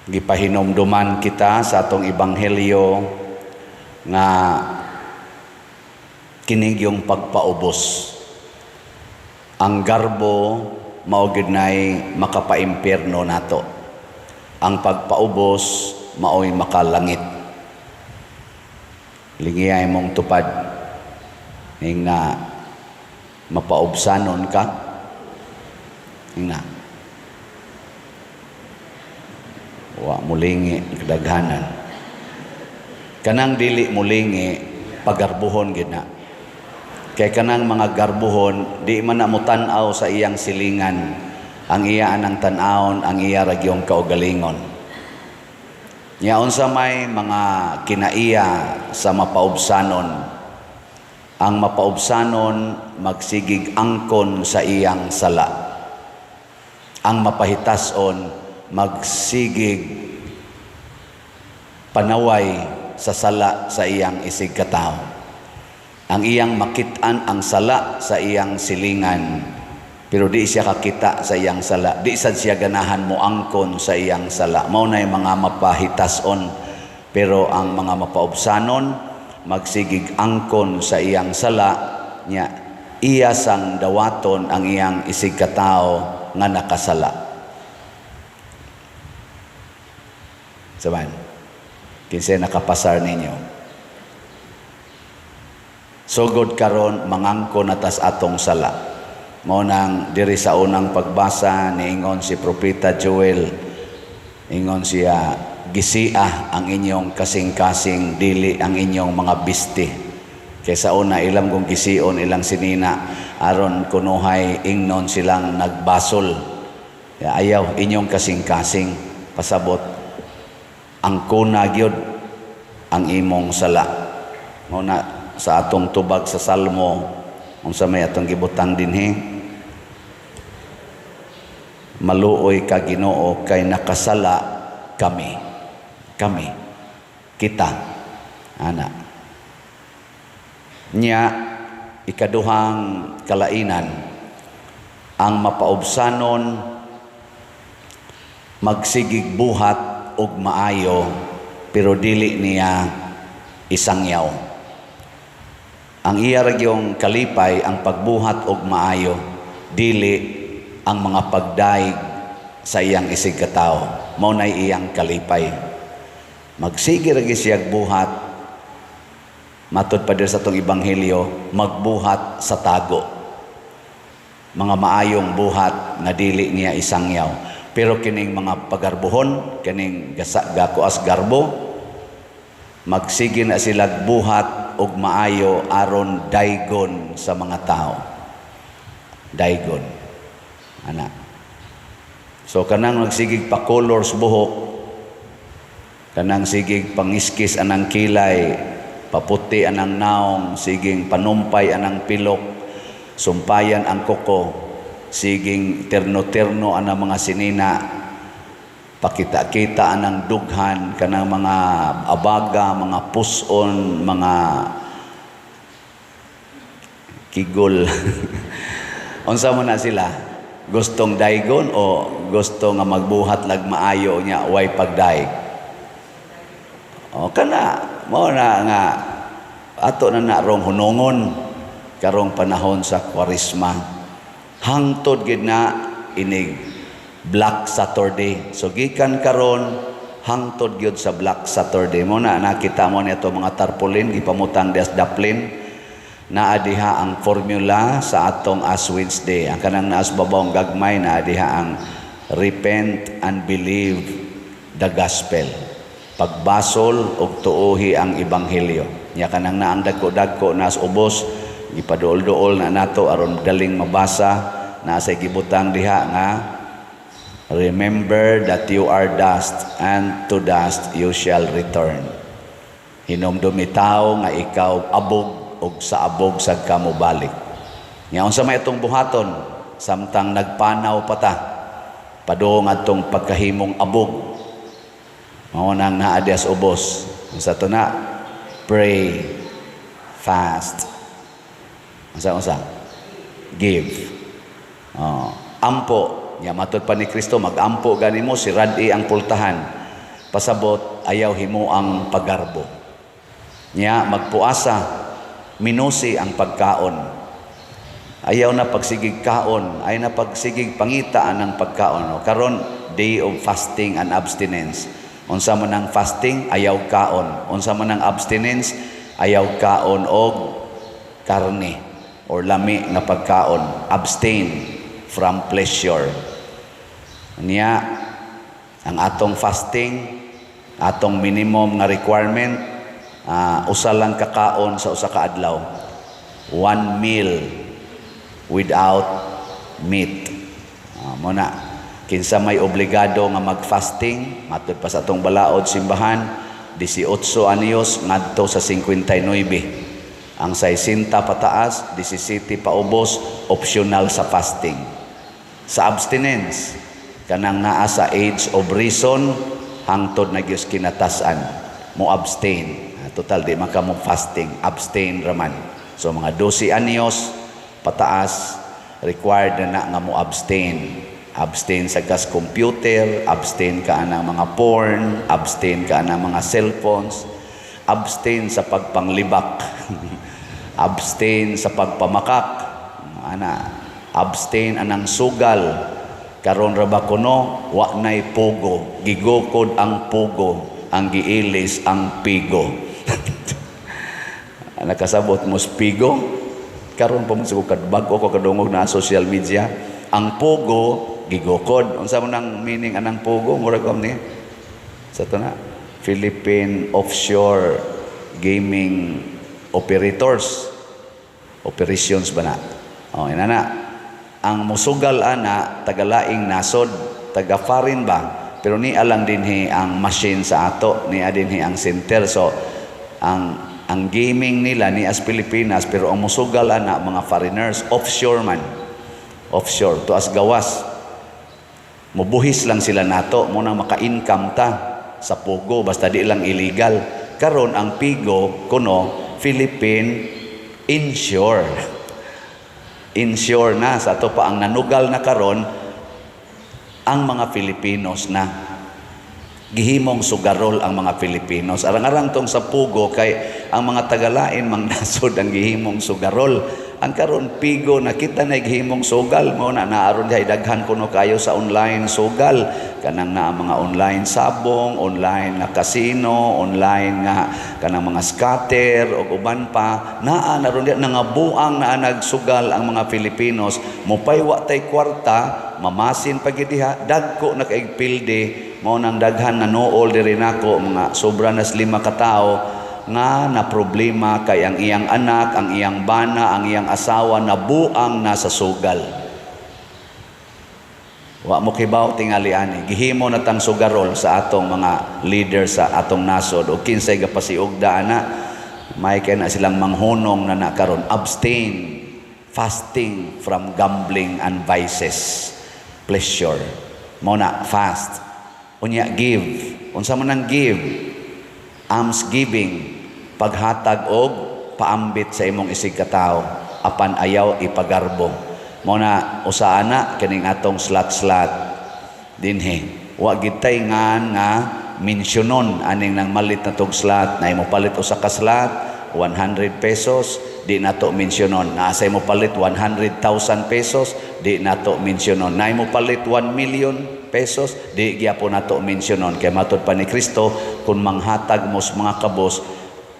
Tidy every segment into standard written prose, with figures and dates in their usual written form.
Gipahinomduman kita sa atong ebanghelyo nga kining yung pagpaubos. Ang garbo mao gid nay makapaimpierno nato. Ang pagpaubos mao'y makalangit. Lingiyay mong tupad ning na mapaubsanon ka. Ning na wa mulingi kadaghanan. Kanang dili mulingi pagarbuhon gid na. Kay kanang mga garbuhon di man na mutan-aw sa iyang silingan. Ang iya anang tan-awon, ang iya ragyong kaugalingon. Nya unsa may mga kinaiya sa mapaubsanon. Ang mapaubsanon magsigig angkon sa iyang sala. Ang mapahitason magsigig panaway sa sala sa iyang isig katao. Ang iyang makit-an ang sala sa iyang silingan, pero di siya kakita sa iyang sala. Di sad siya ganahan mo angkon sa iyang sala. Mao nay mga mapahitason, pero ang mga mapaubsanon magsigig angkon sa iyang sala nya iya sang dawaton ang iyang isig katao nga nakasala. Saban, kinsa nakapasar ninyo. Sugod karon mangangkon atas atong sala. Mao nang diri sa unang pagbasa niingon si Propeta Joel, ingon siya, gisiah ang inyong kasing-kasing, dili ang inyong mga bisti. Kaysa una ilang kung gision ilang sinina, aron kunuhay ingnon silang nagbasol. Ayaw inyong kasing-kasing, pasabot ang kuna gyud ang imong sala. Muna sa atong tubag sa Salmo, unsa may atong gibutang dinhi, maluoy ka Ginoo kay nakasala kami. Kami, kita, ana. Nya ikaduhang kalainan, ang mapaubsanon magsigig buhat og maayo, pero dili niya isangyaw. Ang iya ragyong kalipay ang pagbuhat og maayo, dili ang mga pagdaig sa iyang isig katao. Mao nay iyang kalipay. Magsige ra gyud siya buhat, matud pa sa atong ebanghelyo, magbuhat sa tago. Mga maayong buhat nga dili niya isangyaw. Pero kining mga pagarbuhon, kining gakuas garbo, magsige na sila buhat og maayo aron daygon sa mga tao. Daygon. Ana. So kanang magsigig pa colors buhok, kanang sigig pangiskis anang kilay, paputi anang naong, siging panumpay anang pilok, sumpayan ang koko, siging terno-terno anang mga sinina, pakita-kita anang dughan, kanang mga abaga, mga puson, mga kigol. Unsa mo na sila? Gustong daygon o gusto nga magbuhat lag maayo niya way pagdaig? O kana, mo na nga ato na narong hunongon karong panahon sa Kwaresma. Hangtod gid na inig Black Saturday. So gikan karon hangtod gyud sa Black Saturday. Mo na nakita mo nito mga tarpaulin gipamutang des daplin, naa diha ang formula sa atong Ash Wednesday. Ang kanang naas babawng gagmay, naa diha ang repent and believe the gospel. Pagbasol og tuohi ang ebanghelyo. Nya kanang naang dagko-dagko nas ubos, gipaduol-duol na nato aron daling mabasa. Nasa gibutang diha nga, remember that you are dust, and to dust you shall return. Hinumdumi tao nga ikaw abog, og sa abog sad ka mobalik. Nya unsa may itong buhaton, samtang nagpanaw pa ta, padung atong pagkahimong abog. Mao nang naa dias ubos. Unsa to na? Pray, fast. Unsa? Give. Ampo. Nya matod pa ni Kristo, magampo gani mo, si radi ang pultahan. Pasabot, ayaw himuang pagarbo. Nya, magpuasa, minusi ang pagkaon. Ayaw na pagsigig kaon, ayaw na pagsigig pangitaan ng pagkaon. Karon, day of fasting and abstinence. Unsa man ang fasting, ayaw kaon. Unsa man ang abstinence, ayaw kaon og karne or lami nga pagkaon. Abstain from pleasure. Niya, ang atong fasting, atong minimum nga requirement, usa lang kakaon sa usa ka adlaw. 1 meal without meat. Muna, kinsa may obligado nga mag-fasting, matud pa sa atong balaod simbahan, 18 anyos ngadto sa 59. Ang 60 pataas, 17 paubos, optional sa fasting. Sa abstinence, kanang naa sa age of reason, hangtod na gyud kinatasan, mo abstain. Total, di man ka mo fasting, abstain raman. So mga 12 anyos, pataas, required na nga mo abstain. Abstain sa gas computer, abstain ka ng mga porn, abstain ka ng mga cellphones, abstain sa pagpanglibak, abstain sa pagpamakak, abstain anang sugal. Karon ra ba kuno, wa nay pugo, gigukod ang pugo, ang giilis ang pigo. Nakasabot mo spigo, karon pa mo bago ko kadungog na social media, ang pugo gigukod. Unsa man ang meaning anang pugo? Murag ko ni sa to na Philippine Offshore Gaming Operators, operations ba na? Inana, ang musugal ana tagalaing nasod, taga foreign ba, pero ni alang dinhi ang machine sa ato, ni dinhi ang center. So ang gaming nila ni as Pilipinas, pero ang musugal ana mga foreigners, offshore man, offshore to as gawas. Mubuhis lang sila nato, muna maka-income ta sa pugo, basta di lang illegal. Karon ang pigo kuno Philippine Inshore. Inshore na sa ato pa ang nanugal na karon ang mga Filipinos na. Gihimong sugarol ang mga Filipinos. Arang-arang tong sa pugo kay ang mga tagalain mang nasod ang gihimong sugarol. Ang karon pigo nakita na gihimong sugal mo na naaron dihay daghan kuno kayo sa online sugal. Kanang na mga online sabong, online na casino, online nga kanang mga scatter o uban pa. Naa naron diha nangabuang na nagsugal ang mga Filipinos. Mopaywa tay kwarta, mamasin pagidiha, dagko na kay pilde. Mao nang daghan na nool diri nako mga sobra nas 5 ka tawo nga na problema kay ang iyang anak, ang iyang bana, ang iyang asawa nabuang na sa sugal. Wa mo kibaw tingali ani, gihimo na tang sugarol sa atong mga leader sa atong nasod o kinsay gapasiugda ana, may kay na silang manghunong na nakaron. Abstain, fasting from gambling and vices, pleasure. Mo na fast. Unya give, unsa man ang give? Almsgiving, paghatag og paambit sa imong isig katao apan ayaw ipagarbo. Mo na usa ana kining atong slat-slat dinhi. Wa gitay nga mensyonon aning nang malit na tog slat na imo palit usa ka slat 100 pesos, di nato mensyonon. Na sa imo palit 100,000 pesos, di nato mensyonon. Na imo palit 1 million pesos, di gyapon nato mensyonon. Kay matud pa ni Kristo, kung manghatag mo sa mga kabos,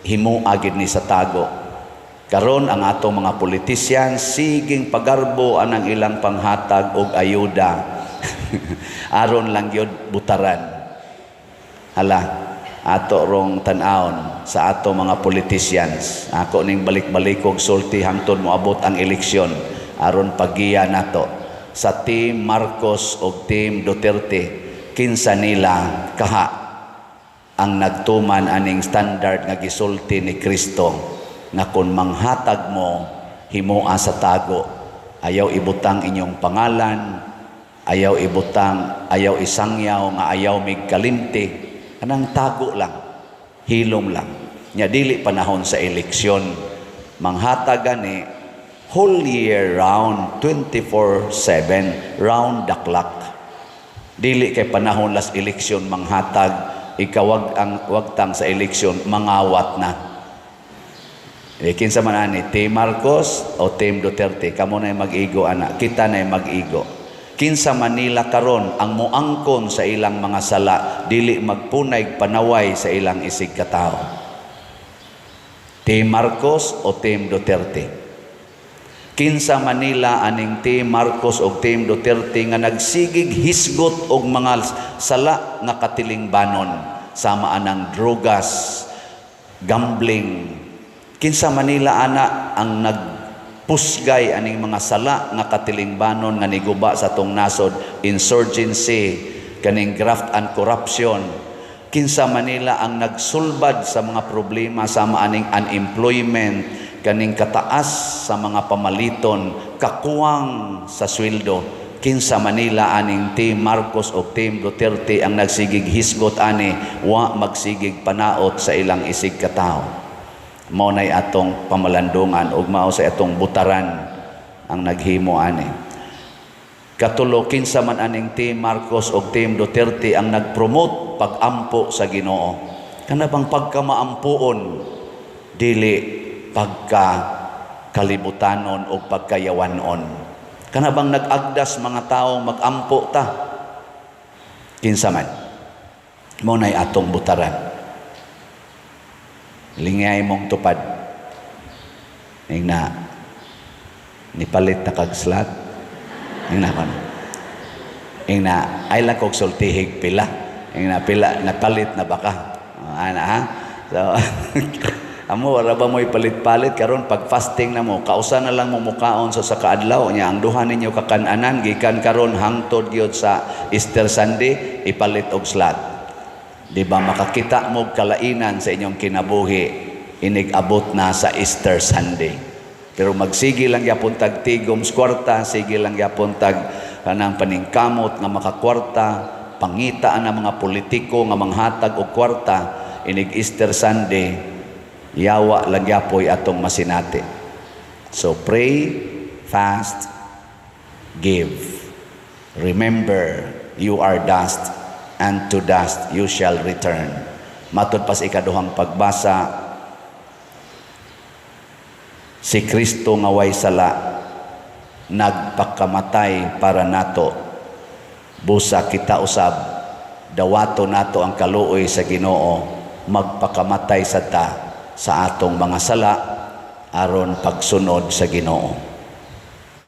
himuha gid ni sa tago. Karon ang atong mga politician siging pagarbo anang ilang panghatag og ayuda. Aron lang gyud butaran. Hala, ato rong tan-awon sa ato mga politicians. Ako ning balik-balik og sulti hangtod moabot ang eleksyon aron pagiya nato sa Team Marcos o Team Duterte. Kinsa nila kaha ang nagtuman aning standard nga gisulti ni Kristo na kung manghatag mo himuha sa tago, ayaw ibutang inyong pangalan, ayaw ibutang, ayaw isangyaw nga ayaw mig kalimti, anang tago lang, hilom lang. Nya dili panahon sa eleksyon, manghatag gani whole year round, 24/7 round the clock. Dili kay panahon las eleksyon manghatag ikawag ang wagtang sa eleksyon mangawat na. Kinsa man ani, Team Marcos o Team Duterte, kamo na mag-igo ana, kita na mag-igo. Kinsa Manila karon ang muangkon sa ilang mga sala, dili magpunay panaway sa ilang isig katao. Team Marcos o Team Duterte. Kinsa Manila aning Team Marcos o Team Duterte nga nagsigig hisgot og mga sala nga katilingbanon, sama anang drogas, gambling. Kinsa Manila ana ang nagpusgay aning mga sala nga katilingbanon nga niguba sa tong nasod, insurgency, kaning graft and corruption. Kinsa Manila ang nagsulbad sa mga problema sama aning unemployment, kaning kataas sa mga pamaliton, kakuwang sa sweldo. Kinsa Manila aning Team Marcos o Team Duterte ang nagsigig hisgot ani, wa magsigig panaot sa ilang isig katao. Mao nay atong pamalandungan ug mao sa atong butaran ang naghimo ani. Katulo, kinsa man aning Team Marcos o Team Duterte ang nagpromote pag-ampo sa Ginoo. Kana bang pagkamaampuon, dili pagka kalibutanon o pagkayawanon. Kana bang nag-agdas mga taong mag-ampo ta? Kinsa man. Mao nay atong butaran. Lingay mong tupad. Ning na nipalit na kag slot. Ning na kon. Ning na ay lang kog sultihig pila. Ning na pila napalit na baka. Ana ha. So amo wala ba mo ipalit-palit karon pag fasting na mo, kausa na lang mo mukaon sa kaadlaw nya ang duha ninyo kakan-anan gikan karon hangtod gyud sa Easter Sunday ipalit og slot. Di ba makakita mo kalainan sa inyong kinabuhi inig-abot na sa Easter Sunday. Pero magsige lang yapon tag tigom sa kwarta, sige lang yapon tag kanang paningkamot nga makakwarta, pangitaan ng mga politiko nga manghatag og kwarta inig Easter Sunday, yawa lang yapoy atong masinati. So pray, fast, give. Remember, you are dust, and to dust you shall return. Matod pa sa ikaduhang pagbasa, si Kristo nga way sala nagpakamatay para nato, busa kita usab dawato nato ang kaluoy sa Ginoo, magpakamatay sa ta sa atong mga sala aron pagsunod sa Ginoo.